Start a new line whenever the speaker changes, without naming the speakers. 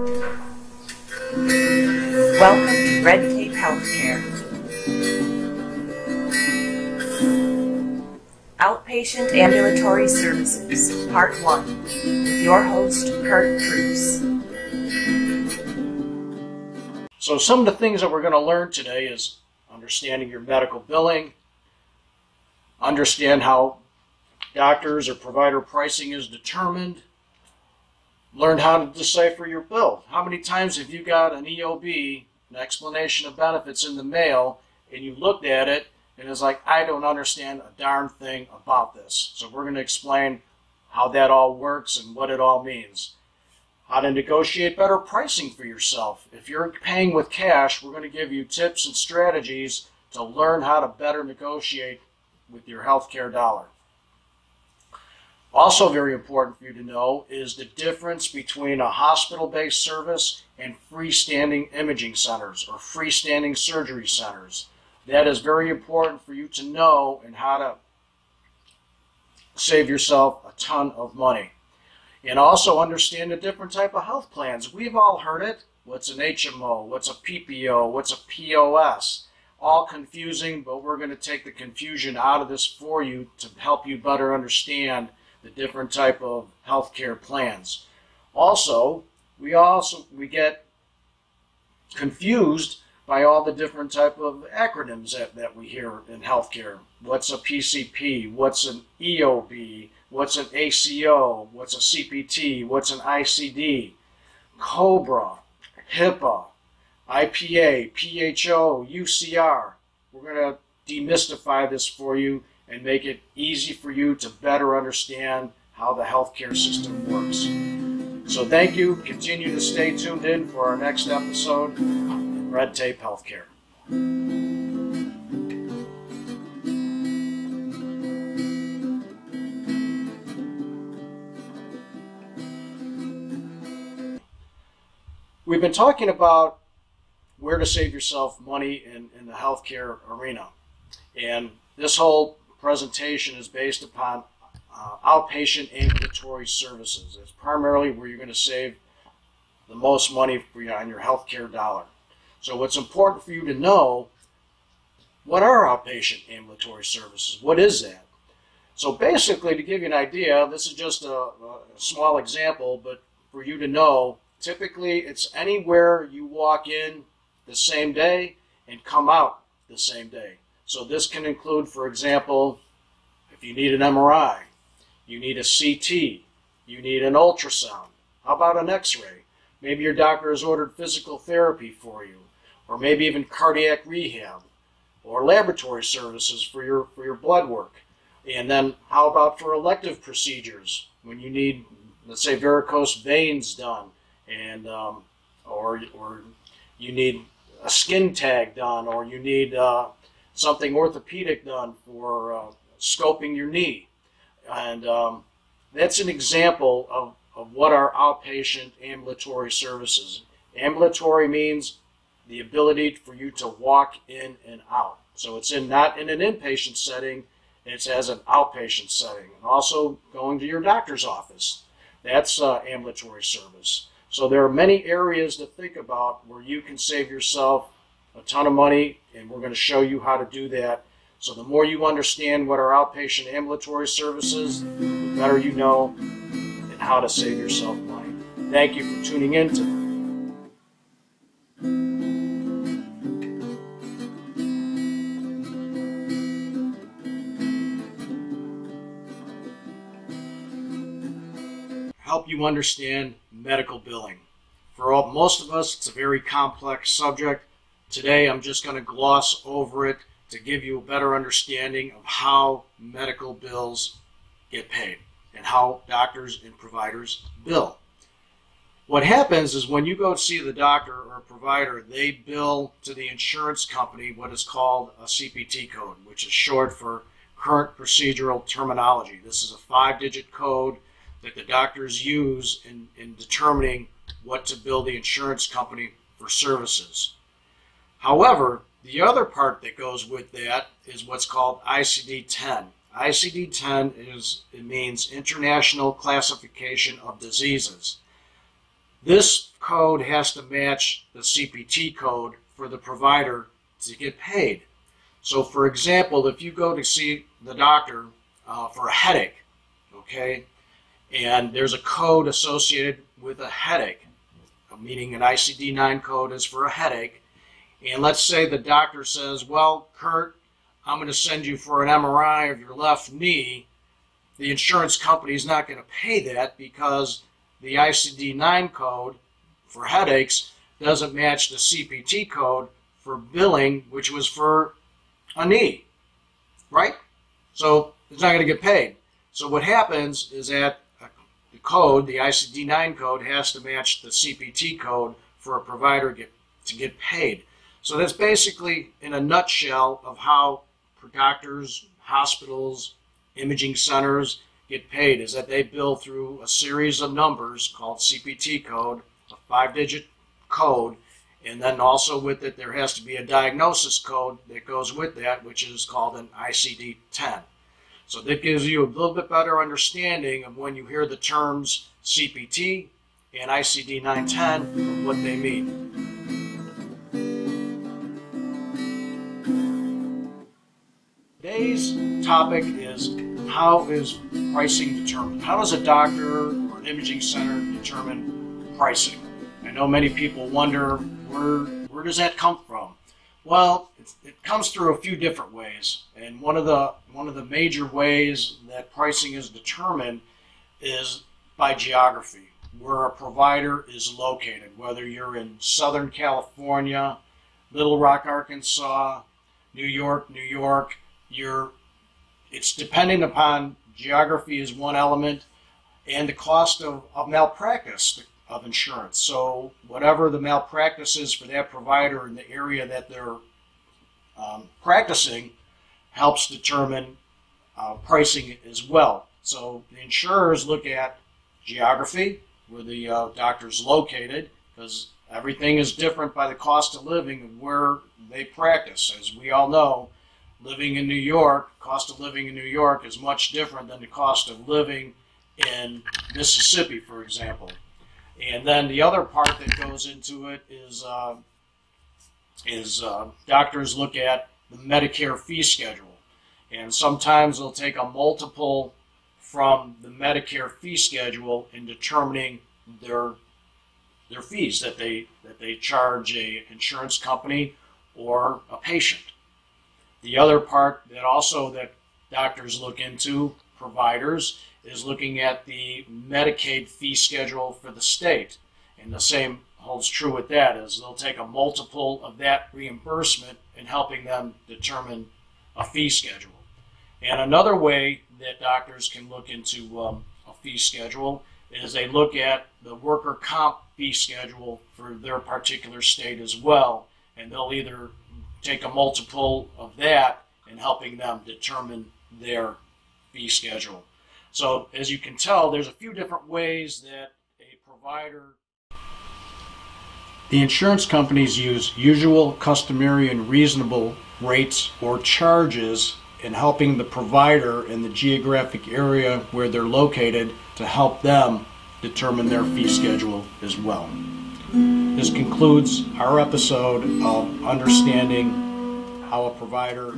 Welcome to RedTape Healthcare. Outpatient Ambulatory Services, Part 1, with your host, Kurt Cruz.
So some of the things that we're going to learn today is understanding your medical billing, understand how doctors or provider pricing is determined, learn how to decipher your bill. How many times have you got an EOB, an explanation of benefits, in the mail, and you looked at it and it's like, I don't understand a darn thing about this. So we're going to explain how that all works and what it all means. How to negotiate better pricing for yourself. If you're paying with cash, we're going to give you tips and strategies to learn how to better negotiate with your healthcare dollar. Also very important for you to know is the difference between a hospital-based service and freestanding imaging centers or freestanding surgery centers. That is very important for you to know and how to save yourself a ton of money. And also understand the different type of health plans. We've all heard it. What's an HMO? What's a PPO? What's a POS? All confusing, but we're going to take the confusion out of this for you to help you better understand the different type of healthcare plans. Also, we get confused by all the different type of acronyms that we hear in healthcare. What's a PCP? What's an EOB? What's an ACO? What's a CPT? What's an ICD? COBRA, HIPAA, IPA, PHO, UCR. We're going to demystify this for you and make it easy for you to better understand how the healthcare system works. So thank you. Continue to stay tuned in for our next episode of RedTape Healthcare. We've been talking about where to save yourself money in the healthcare arena. And this whole presentation is based upon outpatient ambulatory services. It's primarily where you're going to save the most money on your healthcare dollar. So what's important for you to know, what are outpatient ambulatory services? What is that? So basically, to give you an idea, this is just a small example, but for you to know, typically it's anywhere you walk in the same day and come out the same day. So this can include, for example, if you need an MRI, you need a CT, you need an ultrasound. How about an X-ray? Maybe your doctor has ordered physical therapy for you, or maybe even cardiac rehab, or laboratory services for your blood work. And then how about for elective procedures when you need, let's say, varicose veins done, and or you need a skin tag done, or you need something orthopedic done for scoping your knee. And that's an example of what are outpatient ambulatory services. Ambulatory means the ability for you to walk in and out. So it's not in an inpatient setting, it's as an outpatient setting. And also going to your doctor's office. That's ambulatory service. So there are many areas to think about where you can save yourself a ton of money, and we're going to show you how to do that. So the more you understand what are outpatient ambulatory services, the better you know and how to save yourself money. Thank you for tuning in to help you understand medical billing. For most of us, it's a very complex subject. Today, I'm just going to gloss over it to give you a better understanding of how medical bills get paid and how doctors and providers bill. What happens is when you go see the doctor or provider, they bill to the insurance company what is called a CPT code, which is short for current procedural terminology. This is a 5-digit code that the doctors use in determining what to bill the insurance company for services. However, the other part that goes with that is what's called ICD-10. ICD-10 means International Classification of Diseases. This code has to match the CPT code for the provider to get paid. So for example, if you go to see the doctor for a headache, okay, and there's a code associated with a headache, meaning an ICD-9 code is for a headache, and let's say the doctor says, well, Kurt, I'm going to send you for an MRI of your left knee. The insurance company is not going to pay that because the ICD-9 code for headaches doesn't match the CPT code for billing, which was for a knee, right? So it's not going to get paid. So what happens is that the code, the ICD-9 code, has to match the CPT code for a provider to get paid. So that's basically, in a nutshell, of how doctors, hospitals, imaging centers get paid, is that they bill through a series of numbers called CPT code, a 5-digit code, and then also with it there has to be a diagnosis code that goes with that, which is called an ICD-10. So that gives you a little bit better understanding of when you hear the terms CPT and ICD-910, what they mean. Today's topic is, how is pricing determined? How does a doctor or an imaging center determine pricing? I know many people wonder, where does that come from? Well, it comes through a few different ways, and one of the major ways that pricing is determined is by geography, where a provider is located. Whether you're in Southern California, Little Rock, Arkansas, New York, it's depending upon geography is one element, and the cost of malpractice of insurance. So whatever the malpractice is for that provider in the area that they're practicing helps determine pricing as well. So the insurers look at geography, where the doctor's located, because everything is different by the cost of living of where they practice. As we all know, living in New York, cost of living in New York is much different than the cost of living in Mississippi, for example. And then the other part that goes into it is doctors look at the Medicare fee schedule. And sometimes they'll take a multiple from the Medicare fee schedule in determining their fees that they charge a insurance company or a patient. The other part that doctors look into, providers, is looking at the Medicaid fee schedule for the state. And the same holds true with that, is they'll take a multiple of that reimbursement in helping them determine a fee schedule. And another way that doctors can look into a fee schedule is they look at the worker comp fee schedule for their particular state as well, and they'll either take a multiple of that in helping them determine their fee schedule. So as you can tell, there's a few different ways that a provider... The insurance companies use usual, customary, and reasonable rates or charges in helping the provider in the geographic area where they're located to help them determine their fee schedule as well. This concludes our episode of understanding how a provider